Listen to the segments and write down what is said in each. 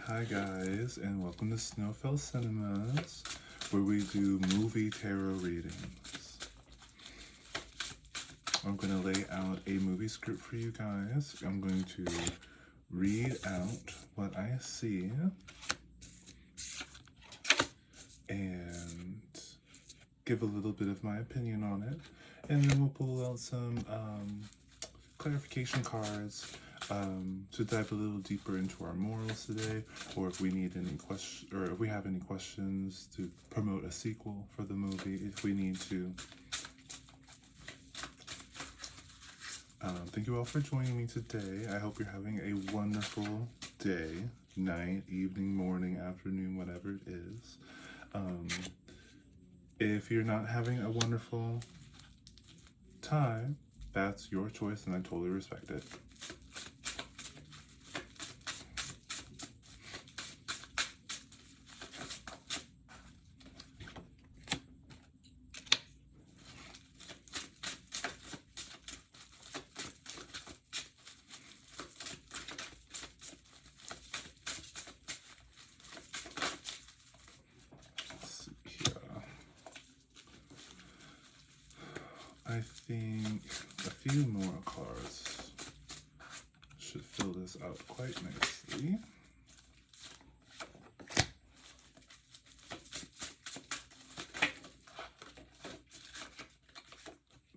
Hi guys, and welcome to Snowfell Cinemas, where we do movie tarot readings. I'm going to lay out a movie script for you guys. I'm going to read out what I see and give a little bit of my opinion on it, and then we'll pull out some clarification cards to dive a little deeper into our morals today, or if we need any question, or if we have any questions to promote a sequel for the movie, if we need to. Thank you all for joining me today. I hope you're having a wonderful day, night, evening, morning, afternoon, whatever it is. If you're not having a wonderful time, that's your choice, and I totally respect it. I think a few more cards should fill this out quite nicely.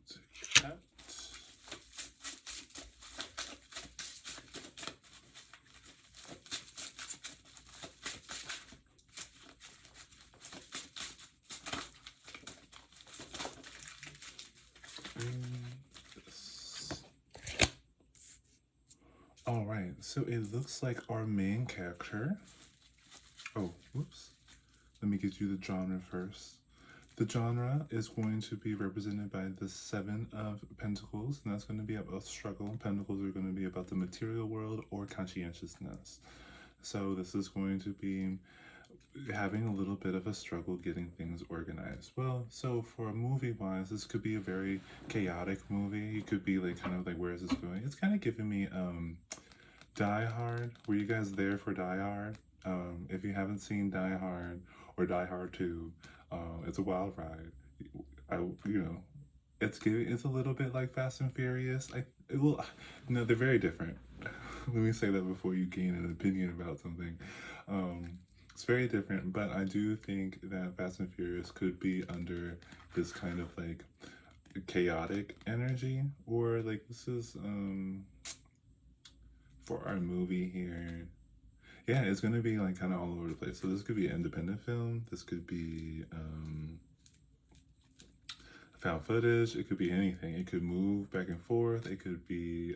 Take that. All right, so it looks like our main character. Oh, whoops. Let me get you the genre first. The genre is going to be represented by the Seven of Pentacles, and that's going to be about struggle. Pentacles are going to be about the material world or conscientiousness. So this is going to be having a little bit of a struggle getting things organized. Well, so for movie-wise, this could be a very chaotic movie. It could be like kind of like, where is this going? It's kind of giving me Die Hard. Were you guys there for Die Hard? If you haven't seen Die Hard or Die Hard 2, it's a wild ride. It's a little bit like Fast and Furious. No, they're very different. Let me say that before you gain an opinion about something. It's very different, but I do think that Fast and Furious could be under this kind of like chaotic energy, or like this is for our movie here. Yeah, it's gonna be like kind of all over the place. So this could be an independent film. This could be found footage. It could be anything. It could move back and forth. It could be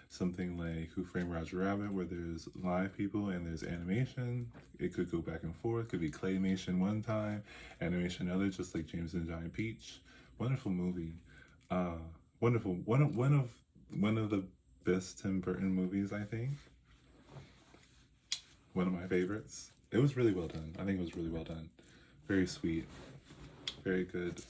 something like Who Framed Roger Rabbit, where there's live people and there's animation. It could go back and forth. It could be claymation one time, animation other, just like James and the Giant Peach. Wonderful movie. Wonderful. One of the best Tim Burton movies, I think. One of my favorites. It was really well done. I think it was really well done. Very sweet. Very good.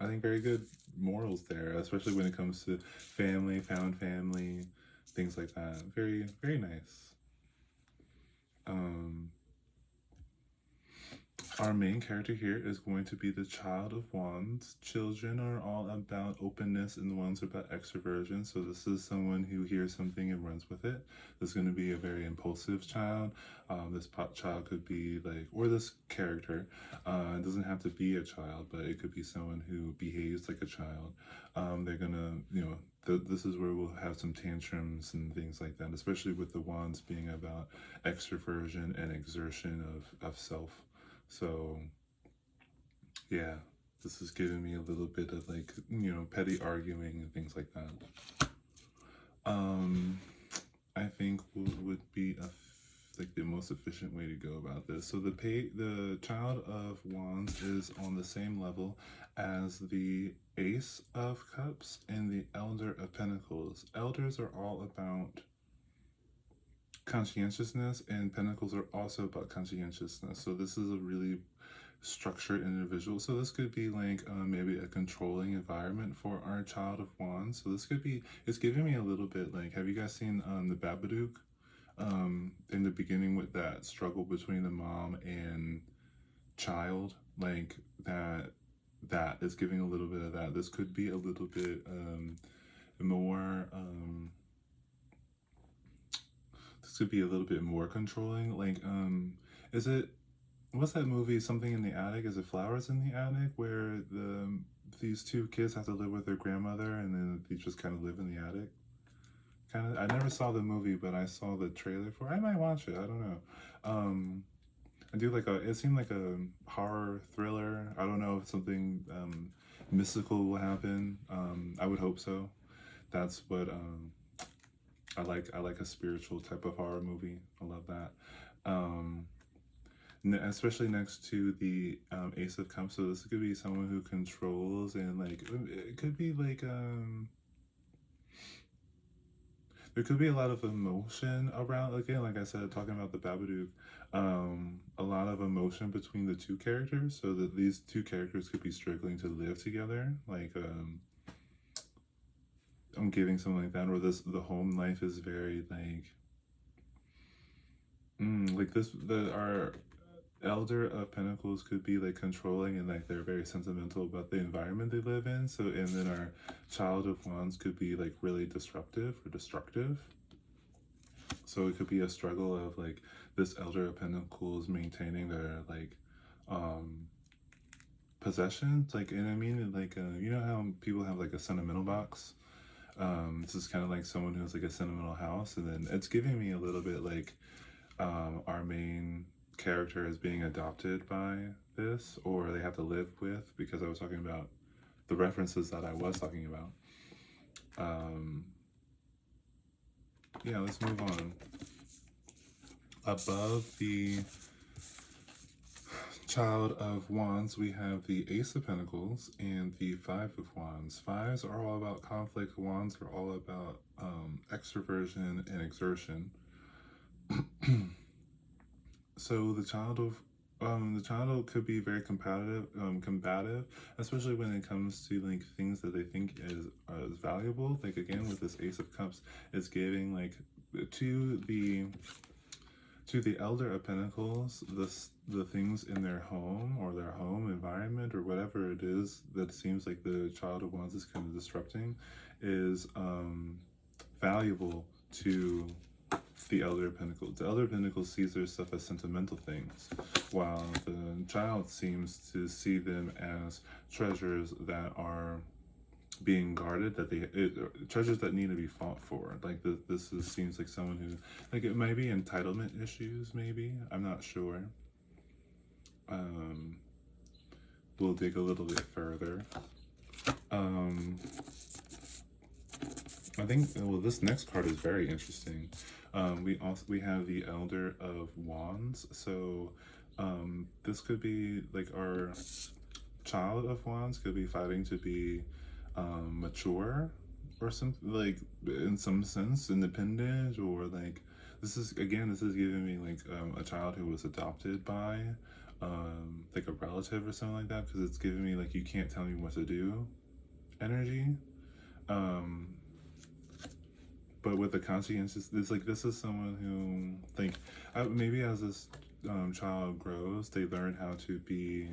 I think very good morals there, especially when it comes to family, found family, things like that. Very, very nice. Our main character here is going to be the Child of Wands. Children are all about openness and the ones are about extroversion. So this is someone who hears something and runs with it. This is going to be a very impulsive child. This child could be like, or this character, it doesn't have to be a child, but it could be someone who behaves like a child. They're going to, this is where we'll have some tantrums and things like that, especially with the wands being about extroversion and exertion of self. So yeah, this is giving me a little bit of like, petty arguing and things like that. I think would be like the most efficient way to go about this. So the Child of Wands is on the same level as the Ace of Cups and the Elder of Pentacles. Elders are all about conscientiousness, and Pentacles are also about conscientiousness. So this is a really structured individual. So this could be like maybe a controlling environment for our Child of Wands. So this could be, it's giving me a little bit like, have you guys seen The Babadook? And the beginning with that struggle between the mom and child, like that is giving a little bit of that. This could be a little bit more this could be a little bit more controlling. Like is it, what's that movie, Something in the Attic? Is it Flowers in the Attic, where these two kids have to live with their grandmother and then they just kind of live in the attic? Kind of. I never saw the movie, but I saw the trailer for it. I might watch it. I don't know. I do like a. It seemed like a horror thriller. I don't know if something mystical will happen. I would hope so. That's what I like. I like a spiritual type of horror movie. I love that. Um, Especially next to the Ace of Cups. So this could be someone who controls, and like it could be like there could be a lot of emotion around, again, like I said, talking about the Babadook, a lot of emotion between the two characters, so that these two characters could be struggling to live together. Like I'm giving something like that, or the home life is very like this, our Elder of Pentacles could be like controlling, and like they're very sentimental about the environment they live in. So, and then our Child of Wands could be like really disruptive or destructive. So it could be a struggle of like this Elder of Pentacles maintaining their like possessions, like, and I mean, like you know how people have like a sentimental box. This is kind of like someone who has like a sentimental house, and then it's giving me a little bit like our main character is being adopted by this, or they have to live with, because I was talking about the references that I was talking about. Yeah, let's move on. Above the Child of Wands, we have the Ace of Pentacles and the Five of Wands. Fives are all about conflict. Wands are all about extroversion and exertion. So the child could be very combative, especially when it comes to like things that they think is valuable. Like again, with this Ace of Cups, it's giving like to the Elder of Pentacles, the things in their home or their home environment or whatever it is that seems like the Child of Wands is kind of disrupting, is valuable to the Elder of Pentacles. The Elder of Pentacles sees their stuff as sentimental things, while the child seems to see them as treasures that are being guarded, that treasures that need to be fought for. Like seems like someone who, like, it might be entitlement issues, maybe, I'm not sure. We'll dig a little bit further. I think, well, this next card is very interesting. We have the Elder of Wands. So this could be like our Child of Wands could be fighting to be mature, or something, like in some sense independent, or like this is giving me like a child who was adopted by like a relative or something like that, because it's giving me like, you can't tell me what to do energy. But with the conscientious, it's like this is someone who, like, maybe as this child grows, they learn how to be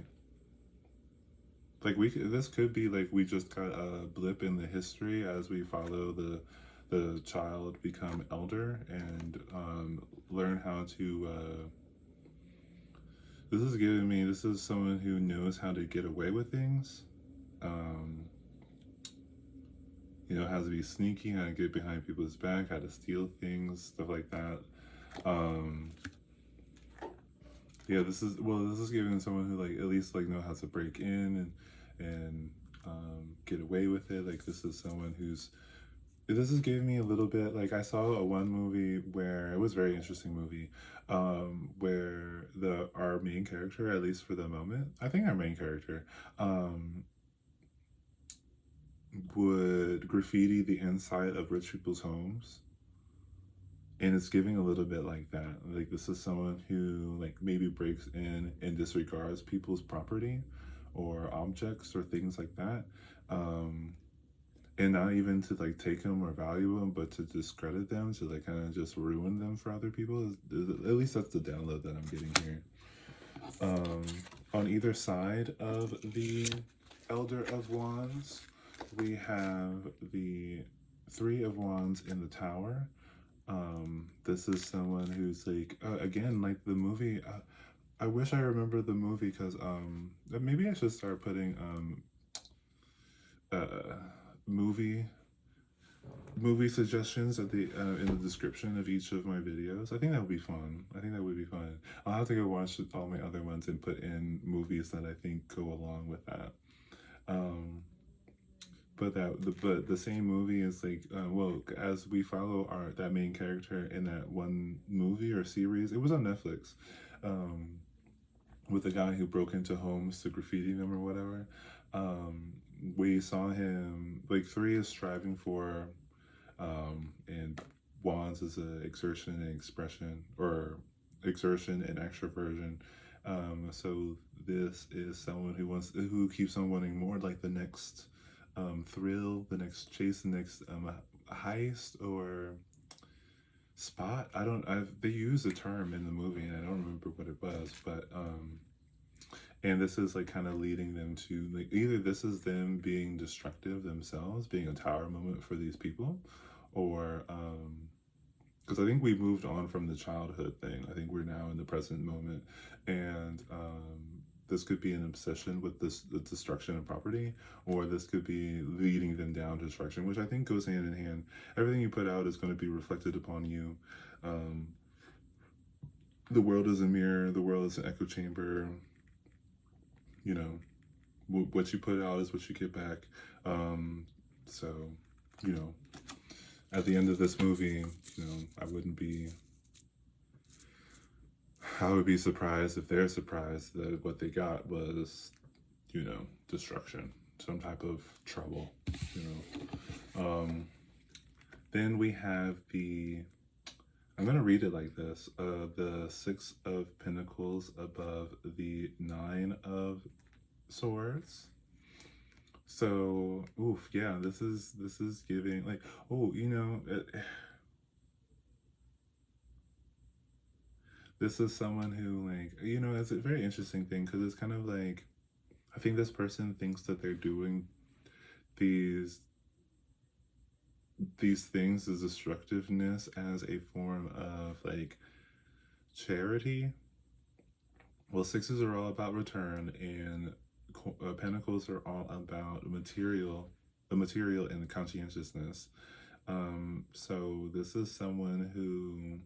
like, this could be like we just got a blip in the history as we follow the child become elder and learn how to this is someone who knows how to get away with things, you know, how to be sneaky, how to get behind people's back, how to steal things, stuff like that. Yeah, this is giving someone who like at least like know how to break in and get away with it. Like this is someone this is giving me a little bit like, I saw one movie where it was a very interesting movie, where our main character, at least for the moment, I think our main character would graffiti the inside of rich people's homes. And it's giving a little bit like that. Like this is someone who like maybe breaks in and disregards people's property or objects or things like that. and not even to like take them or value them, but to discredit them, to like kind of just ruin them for other people. At least that's the download that I'm getting here. On either side of the Elder of Wands, we have the Three of Wands in the Tower. This is someone who's like, again, like the movie. I wish I remember the movie because maybe I should start putting uh, movie suggestions at the in the description of each of my videos. I think that would be fun. I think that would be fun. I'll have to go watch all my other ones and put in movies that I think go along with that. But the same movie is like well, as we follow that main character in that one movie or series, it was on Netflix, with the guy who broke into homes to graffiti them or whatever. We saw him like Three is striving for, and Wands is a exertion and expression, or exertion and extroversion. So this is someone who keeps on wanting more, like the next thrill, the next chase, the next heist or spot. They use a term in the movie and I don't remember what it was, but and this is like kind of leading them to like either this is them being destructive themselves, being a tower moment for these people, or because I think we moved on from the childhood thing. I think we're now in the present moment, and this could be an obsession with the destruction of property, or this could be leading them down to destruction, which I think goes hand in hand. Everything you put out is going to be reflected upon you. The world is a mirror. The world is an echo chamber. You know, what you put out is what you get back. So, you know, at the end of this movie, you know, I would be surprised if they're surprised that what they got was, you know, destruction, some type of trouble, you know. Then we have I'm going to read it like this, the Six of Pentacles above the Nine of Swords. So, oof, yeah, this is giving like, oh, you know, this is someone who like, you know, it's a very interesting thing because it's kind of like, I think this person thinks that they're doing these things, as destructiveness, as a form of like charity. Well, sixes are all about return, and pentacles are all about the material and the conscientiousness. So this is someone who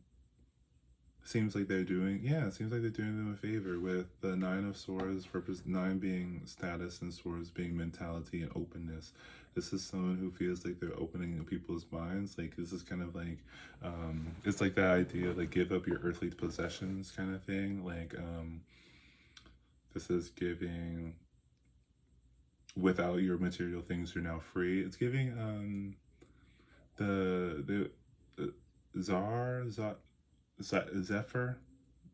seems like they're doing, yeah, it seems like they're doing them a favor with the Nine of Swords, nine being status and swords being mentality and openness. This is someone who feels like they're opening people's minds. Like this is kind of like, it's like that idea of like give up your earthly possessions kind of thing. Like, this is giving, without your material things, you're now free. It's giving, the Zephyr,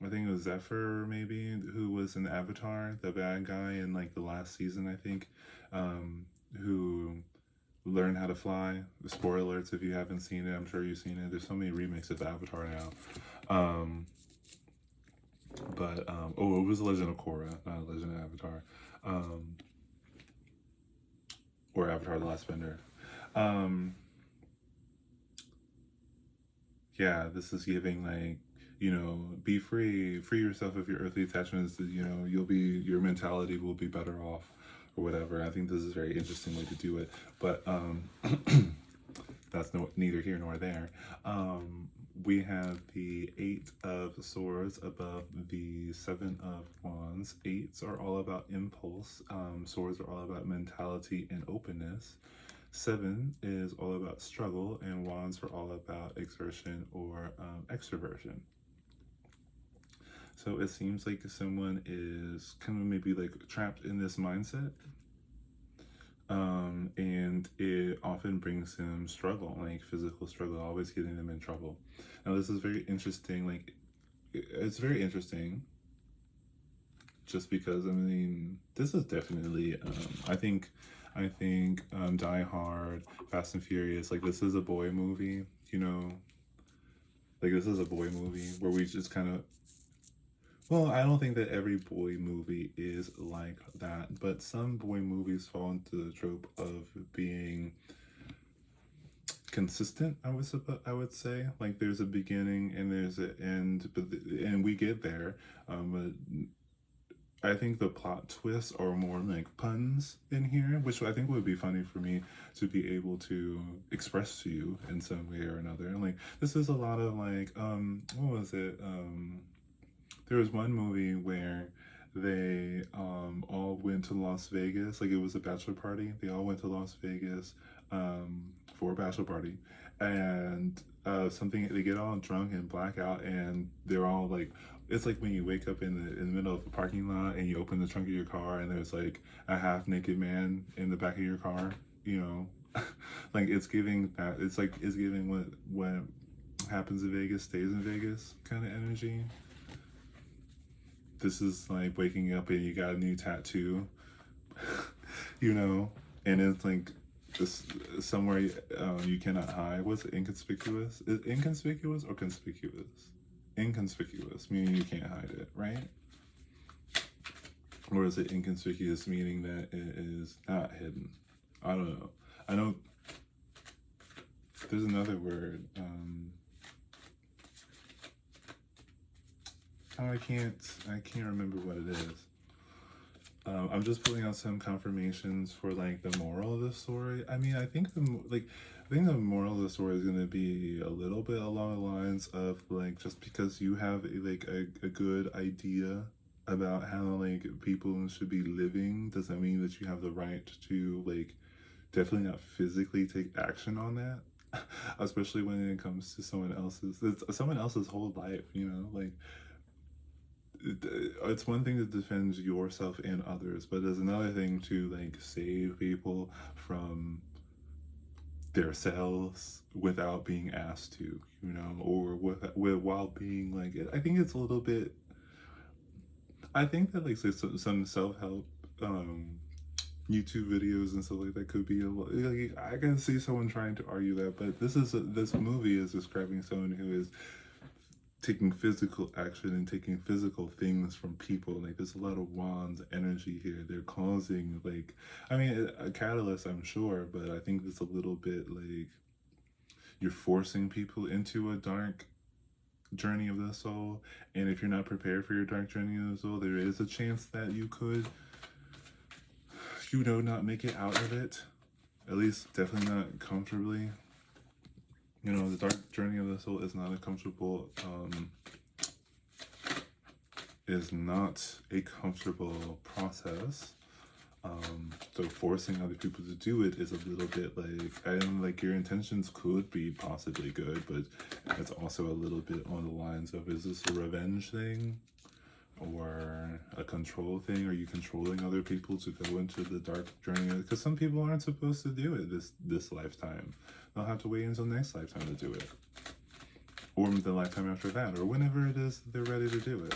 I think it was Zephyr maybe, who was in Avatar, the bad guy in like the last season, I think, who learned how to fly. Spoiler alerts if you haven't seen it, I'm sure you've seen it. There's so many remakes of Avatar now. Oh, it was Legend of Korra, not Legend of Avatar. Or Avatar The Last Bender. Yeah, this is giving like, you know, be free yourself of your earthly attachments. You know, your mentality will be better off, or whatever. I think this is a very interesting way to do it, but that's neither here nor there. We have the Eight of Swords above the Seven of Wands. Eights are all about impulse. Swords are all about mentality and openness. Seven is all about struggle, and Wands are all about exertion or extroversion. So it seems like someone is kind of maybe like trapped in this mindset. And it often brings them struggle, like physical struggle, always getting them in trouble. Now this is very interesting, like it's very interesting just because, I mean, this is definitely, I think I think Die Hard, Fast and Furious, like this is a boy movie, you know, like this is a boy movie where we just kind of, well, I don't think that every boy movie is like that, but some boy movies fall into the trope of being consistent. I would say, like there's a beginning and there's an end, and we get there. But I think the plot twists are more like puns in here, which I think would be funny for me to be able to express to you in some way or another. And like this is a lot of like what was it? There was one movie where they all went to Las Vegas, like it was a bachelor party. They all went to Las Vegas for a bachelor party, and something they get all drunk and black out, and they're all like, it's like when you wake up in the middle of a parking lot and you open the trunk of your car and there's like a half naked man in the back of your car, you know. Like it's giving that, it's giving what happens in Vegas stays in Vegas kind of energy. This is like waking up and you got a new tattoo, you know, and it's like just somewhere you cannot hide. What's inconspicuous? Is inconspicuous or conspicuous? Inconspicuous, meaning you can't hide it, right? Or is it inconspicuous, meaning that it is not hidden? I don't know. I know there's another word. I can't remember what it is. I'm just pulling out some confirmations for like the moral of the story. I mean, I think the moral of the story is gonna be a little bit along the lines of like, just because you have a good idea about how like people should be living doesn't mean that you have the right to like definitely not physically take action on that. Especially when it comes to someone else's whole life, you know, like it's one thing to defend yourself and others, but there's another thing to like save people from their cells without being asked to, you know, or while being like, I think it's a little bit, I think that like some self-help YouTube videos and stuff like that could be like, I can see someone trying to argue that, but this movie is describing someone who is taking physical action and taking physical things from people. Like there's a lot of wands energy here. They're causing like, I mean, a catalyst, I'm sure, but I think it's a little bit like you're forcing people into a dark journey of the soul. And if you're not prepared for your dark journey of the soul, there is a chance that you could, you know, not make it out of it. At least definitely not comfortably. You know, the dark journey of the soul is not a comfortable process. So forcing other people to do it is a little bit like, and like your intentions could be possibly good, but it's also a little bit on the lines of, is this a revenge thing or a control thing? Are you controlling other people to go into the dark journey? Because some people aren't supposed to do it this lifetime. They'll have to wait until next lifetime to do it, or the lifetime after that, or whenever it is they're ready to do it.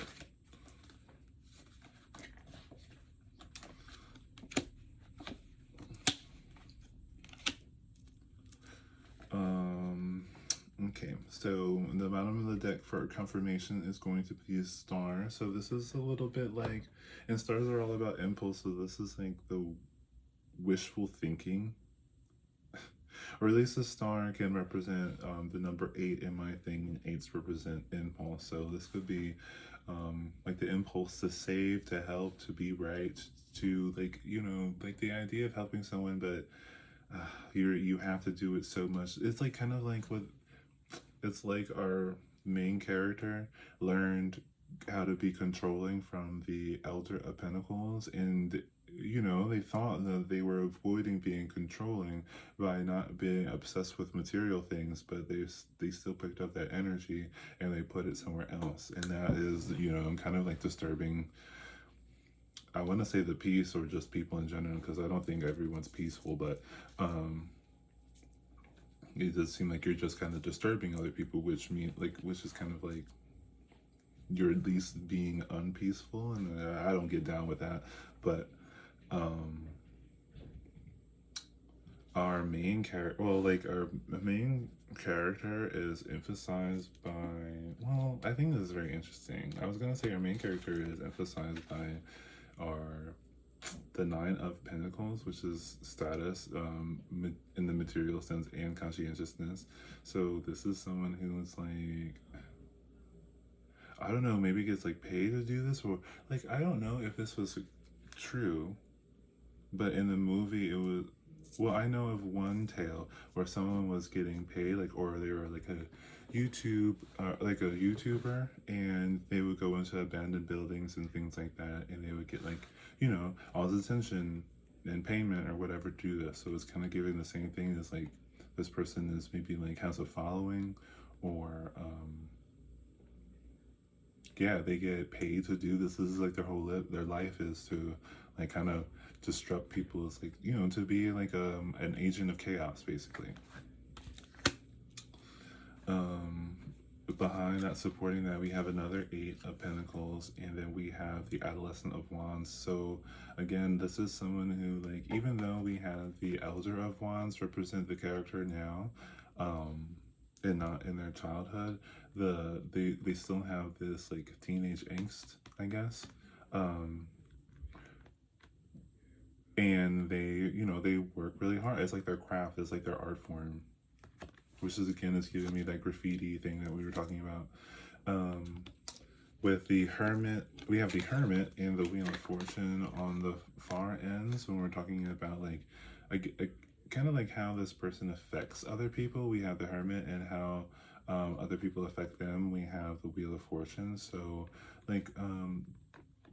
Okay, so the bottom of the deck for confirmation is going to be a star. So this is a little bit like, and stars are all about impulse, so this is like the wishful thinking. Or at least the star can represent the number 8 in my thing, and 8s represent impulse. So this could be like the impulse to save, to help, to be right, to like, you know, like the idea of helping someone, but you have to do it so much. It's like kind of like what, it's like our main character learned how to be controlling from the Elder of Pentacles, and you know, they thought that they were avoiding being controlling by not being obsessed with material things, but they still picked up that energy and they put it somewhere else, and that is, you know, kind of like disturbing. I want to say the peace, or just people in general, because I don't think everyone's peaceful, but it does seem like you're just kind of disturbing other people, which is kind of like you're at least being unpeaceful, and I don't get down with that, but our main character, well, like our main character is emphasized by, well, I think this is very interesting. I was gonna say our main character is emphasized by our the Nine of Pentacles, which is status in the material sense and conscientiousness. So this is someone who is like, I don't know, maybe gets like paid to do this, or like I don't know if this was true, but in the movie it was. Well, I know of one tale where someone was getting paid, like, or they were like like a YouTuber, and they would go into abandoned buildings and things like that, and they would get like, all this attention and payment or whatever to do this. So it's kind of giving the same thing as like this person is maybe like has a following, or yeah, they get paid to do this. This is like their their life is to like kind of disrupt people. It's like, to be like an agent of chaos, basically. Um, Behind that, supporting that, we have another Eight of Pentacles, and then we have the Adolescent of Wands. So again, this is someone who, like, even though we have the Elder of Wands represent the character now, and not in their childhood, they still have this like teenage angst, I guess. And they work really hard. It's like their craft, it's like their art form, which is again is giving me that graffiti thing that we were talking about. With the Hermit, we have the Hermit and the Wheel of Fortune on the far ends when we're talking about like kind of like how this person affects other people. We have the Hermit, and how other people affect them. We have the Wheel of Fortune. So like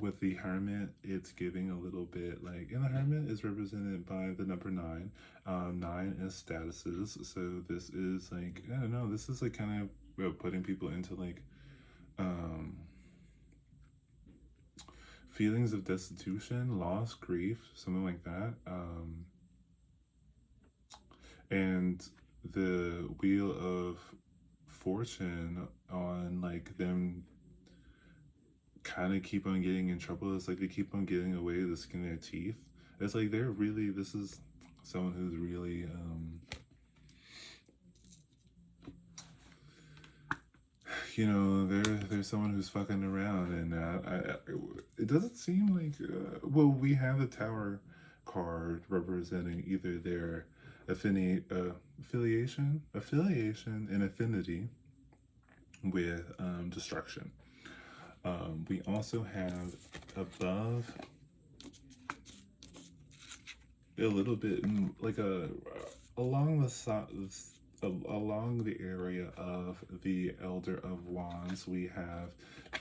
with the Hermit, it's giving a little bit like, and the Hermit is represented by the number 9. 9 is statuses. So this is like, I don't know, this is like kind of putting people into like feelings of destitution, loss, grief, something like that. And the Wheel of Fortune on like them kind of keep on getting in trouble. It's like they keep on getting away with the skin of their teeth. It's like they're really, this is someone who's really there's someone who's fucking around, and it doesn't seem like well, we have the Tower card representing either their affiliation and affinity with destruction. We also have above a little bit like along the side, along the area of the Elder of Wands, we have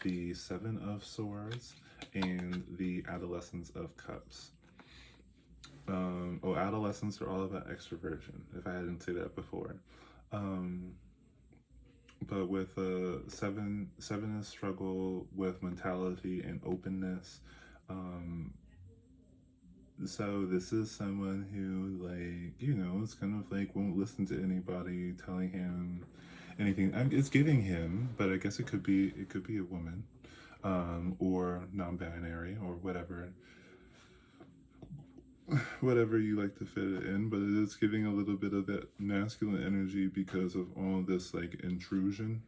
the Seven of Swords and the Adolescence of Cups. Adolescents are all about extroversion, if I hadn't said that before. But with seven is struggle with mentality and openness. So this is someone who, like, it's kind of like won't listen to anybody telling him anything. It's giving him, but I guess it could be a woman, or non-binary, or whatever you like to fit it in. But it is giving a little bit of that masculine energy because of all this like intrusion.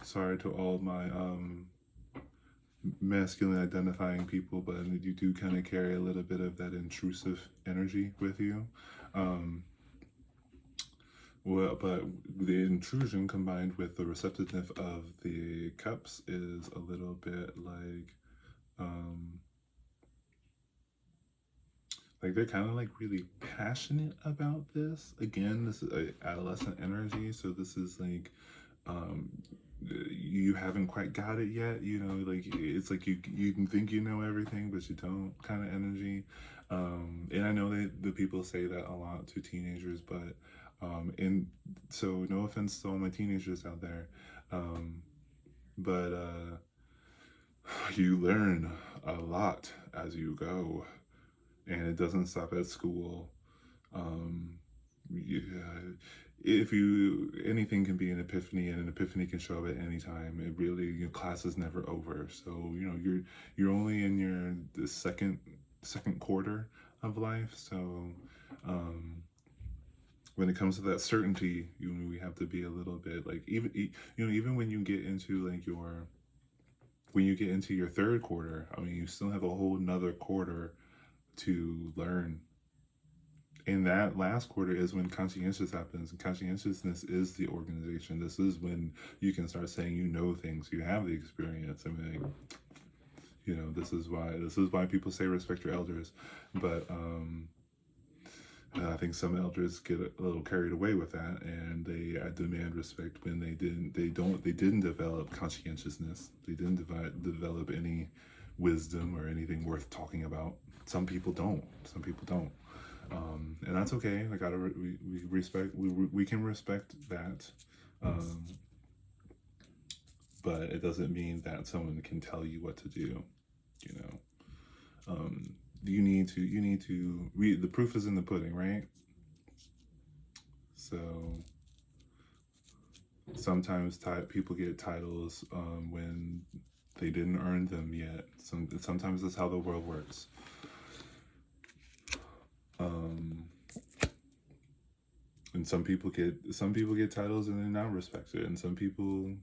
Sorry to all my masculine identifying people, but you do kind of carry a little bit of that intrusive energy with you. But the intrusion combined with the receptiveness of the cups is a little bit like they're kind of like really passionate about this. Again, this is a adolescent energy, so this is like you haven't quite got it yet, like it's like you can think you know everything, but you don't, kind of energy. And I know that the people say that a lot to teenagers, but and so no offense to all my teenagers out there, but you learn a lot as you go, and it doesn't stop at school. If anything can be an epiphany, and an epiphany can show up at any time. It really, class is never over. So you're only in the second quarter of life. So when it comes to that certainty, we have to be a little bit like, even when you get into like your third quarter, I mean, you still have a whole nother quarter to learn. And that last quarter is when conscientious happens. And conscientiousness is the organization. This is when you can start saying things, you have the experience. I mean, this is why people say respect your elders. But I think some elders get a little carried away with that, and they demand respect when they didn't develop conscientiousness. They didn't develop any wisdom or anything worth talking about. Some people don't. Some people don't. And that's okay. We can respect that, but it doesn't mean that someone can tell you what to do. You know, you need to read. The proof is in the pudding, right? So sometimes people get titles when they didn't earn them yet. Sometimes that's how the world works. And some people get titles and they're not respected, and some people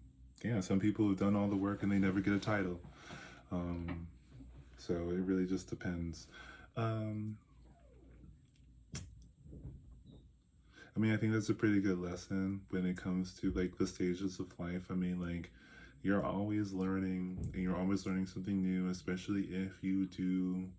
have done all the work and they never get a title. So it really just depends. I mean, I think that's a pretty good lesson when it comes to like the stages of life. I mean, like, you're always learning, and you're always learning something new, especially if you do,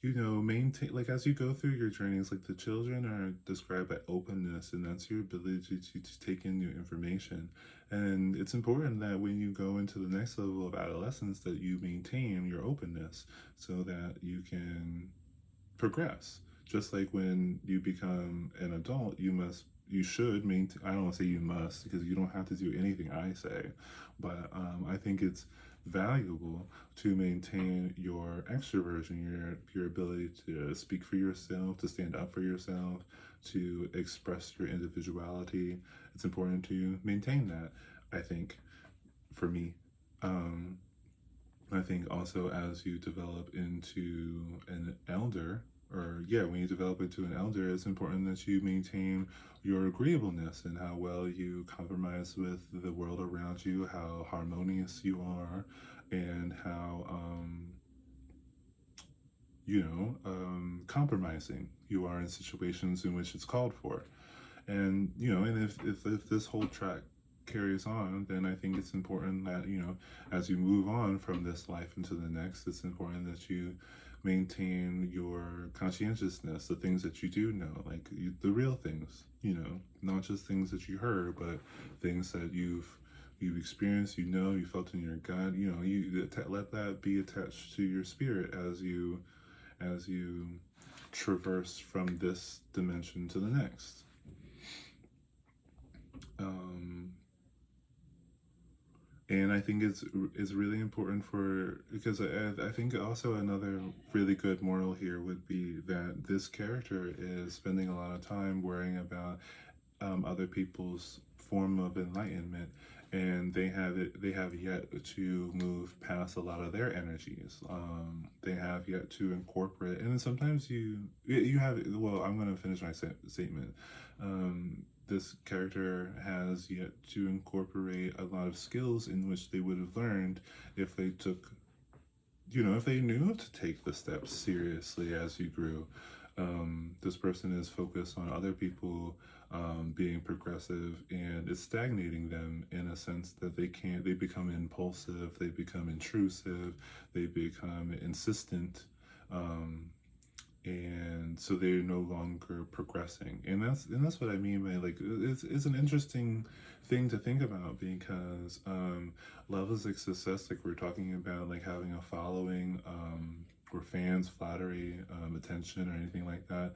maintain, like, as you go through your journeys. Like, the children are described by openness, and that's your ability to take in new information. And it's important that when you go into the next level of adolescence, that you maintain your openness so that you can progress. Just like when you become an adult, you should maintain. I don't want to say you must, because you don't have to do anything I say, but I think it's valuable to maintain your extroversion, your ability to speak for yourself, to stand up for yourself, to express your individuality. It's important to maintain that, I think, for me. I think also, as you develop into an elder, when you develop into an elder, it's important that you maintain your agreeableness and how well you compromise with the world around you, how harmonious you are, and how, compromising you are in situations in which it's called for. And, if this whole track carries on, then I think it's important that, as you move on from this life into the next, it's important that you maintain your conscientiousness, the things that you do know, like the real things, not just things that you heard, but things that you've experienced, you felt in your gut. You let that be attached to your spirit as you traverse from this dimension to the next. And I think it's really important because I think also another really good moral here would be that this character is spending a lot of time worrying about other people's form of enlightenment, and they have yet to move past a lot of their energies. They have yet to incorporate, and sometimes you have. Well, I'm going to finish my statement. This character has yet to incorporate a lot of skills in which they would have learned if they took, if they knew to take the steps seriously as you grew. This person is focused on other people being progressive, and it's stagnating them in a sense that they become impulsive, they become intrusive, they become insistent. And so they're no longer progressing, and that's what I mean by, like, it's an interesting thing to think about, because levels of success, like we're talking about, like having a following, or fans, flattery, attention, or anything like that,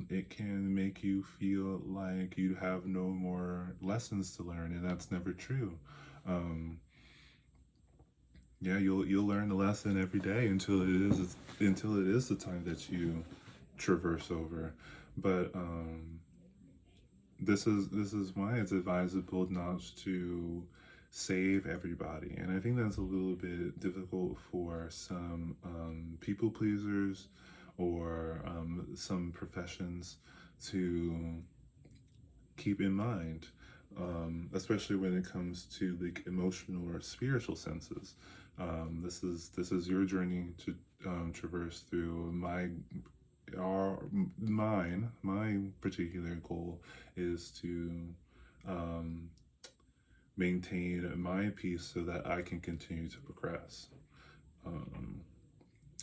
it can make you feel like you have no more lessons to learn, and that's never true. Yeah, you'll learn the lesson every day until it is the time that you traverse over. But this is why it's advisable not to save everybody. And I think that's a little bit difficult for some people pleasers or some professions to keep in mind, especially when it comes to like emotional or spiritual senses. This is your journey to traverse through. My particular goal is to um, maintain my peace so that I can continue to progress. Um,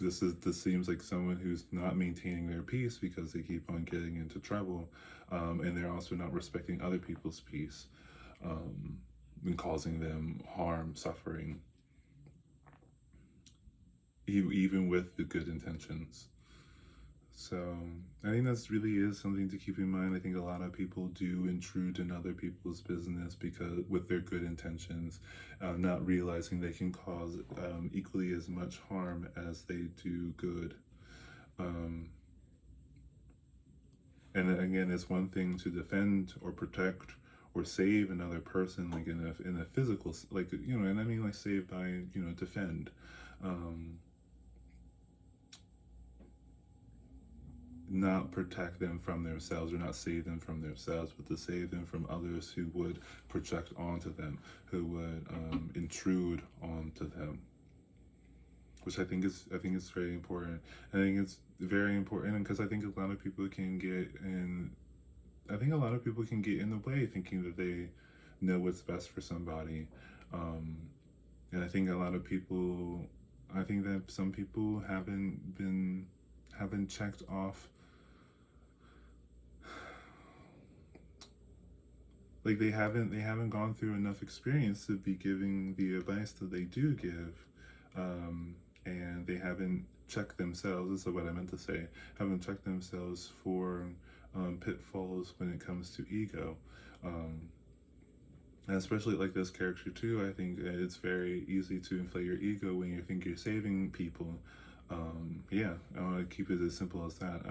this seems like someone who's not maintaining their peace because they keep on getting into trouble, and they're also not respecting other people's peace, um, and causing them harm, suffering, even with the good intentions. So I think that's really is something to keep in mind. I think a lot of people do intrude in other people's business because with their good intentions, not realizing they can cause equally as much harm as they do good. Um, and then again, it's one thing to defend or protect or save another person, like in a physical, like and I mean like save by defend. Um, not protect them from themselves or not save them from themselves, but to save them from others who would project onto them, who would intrude onto them. Which I think is very important. I think it's very important because I think a lot of people can get in. I think a lot of people can get in the way, thinking that they know what's best for somebody, um, and I think a lot of people. I think that some people haven't checked off, like they haven't gone through enough experience to be giving the advice that they do give, and they haven't checked themselves. This is what I meant to say. Haven't checked themselves for pitfalls when it comes to ego, um, and especially like this character too. I think it's very easy to inflate your ego when you think you're saving people. Yeah, I want to keep it as simple as that.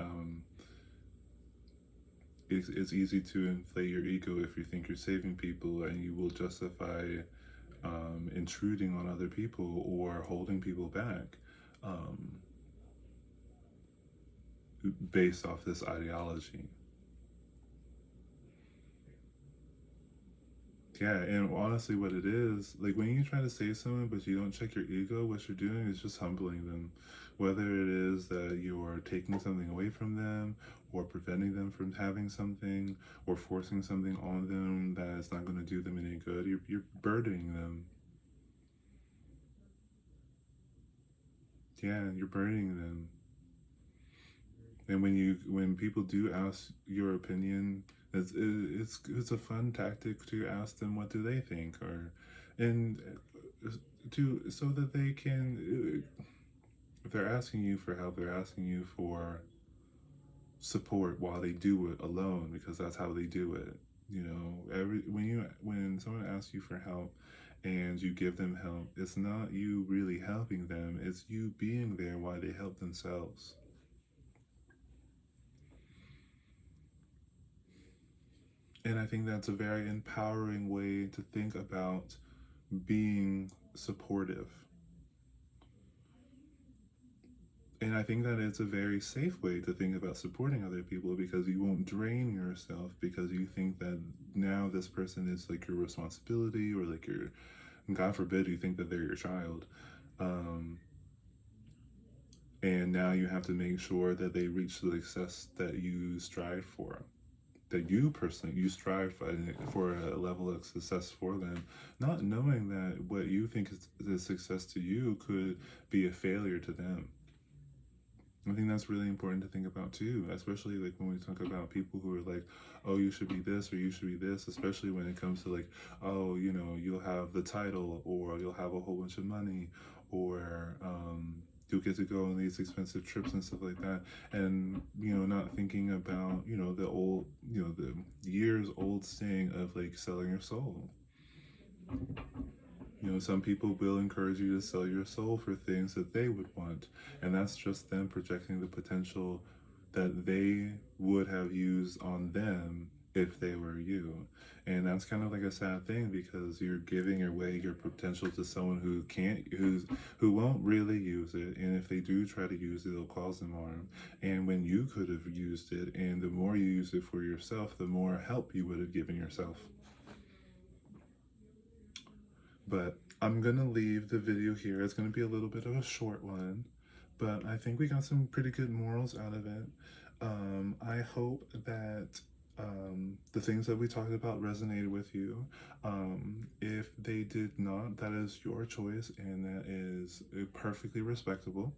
It's easy to inflate your ego if you think you're saving people, and you will justify intruding on other people or holding people back, um, based off this ideology. Yeah, and honestly, what it is, like when you try to save someone but you don't check your ego, what you're doing is just humbling them. Whether it is that you're taking something away from them, or preventing them from having something, or forcing something on them that is not going to do them any good, you're burdening them. Yeah, you're burdening them. And when people do ask your opinion, it's a fun tactic to ask them what do they think, or and to so that they can, if they're asking you for help, they're asking you for support while they do it alone, because that's how they do it. Every when someone asks you for help and you give them help, it's not you really helping them, it's you being there while they help themselves. And I think that's a very empowering way to think about being supportive. And I think that it's a very safe way to think about supporting other people, because you won't drain yourself because you think that now this person is like your responsibility, or like your, God forbid, you think that they're your child. Um, and now you have to make sure that they reach the success that you strive for, that you personally you strive for a level of success for them, not knowing that what you think is success to you could be a failure to them. I think that's really important to think about too, especially like when we talk about people who are like, oh, you should be this or you should be this, especially when it comes to like, oh, you'll have the title, or you'll have a whole bunch of money, or you'll get to go on these expensive trips and stuff like that. And, not thinking about, the old, the years old saying of like selling your soul. Some people will encourage you to sell your soul for things that they would want, and that's just them projecting the potential that they would have used on them if they were you. And that's kind of like a sad thing because you're giving away your potential to someone who won't really use it, and if they do try to use it, it'll cause them harm. And when you could have used it, and the more you use it for yourself, the more help you would have given yourself. But I'm gonna leave the video here. It's gonna be a little bit of a short one, but I think we got some pretty good morals out of it. I hope that the things that we talked about resonated with you. If they did not, that is your choice, and that is perfectly respectable.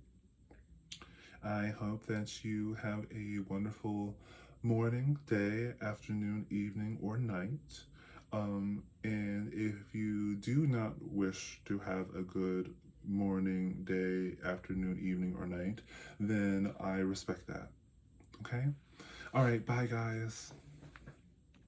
I hope that you have a wonderful morning, day, afternoon, evening, or night. And if you do not wish to have a good morning, day, afternoon, evening, or night, then I respect that. Okay? All right, bye, guys.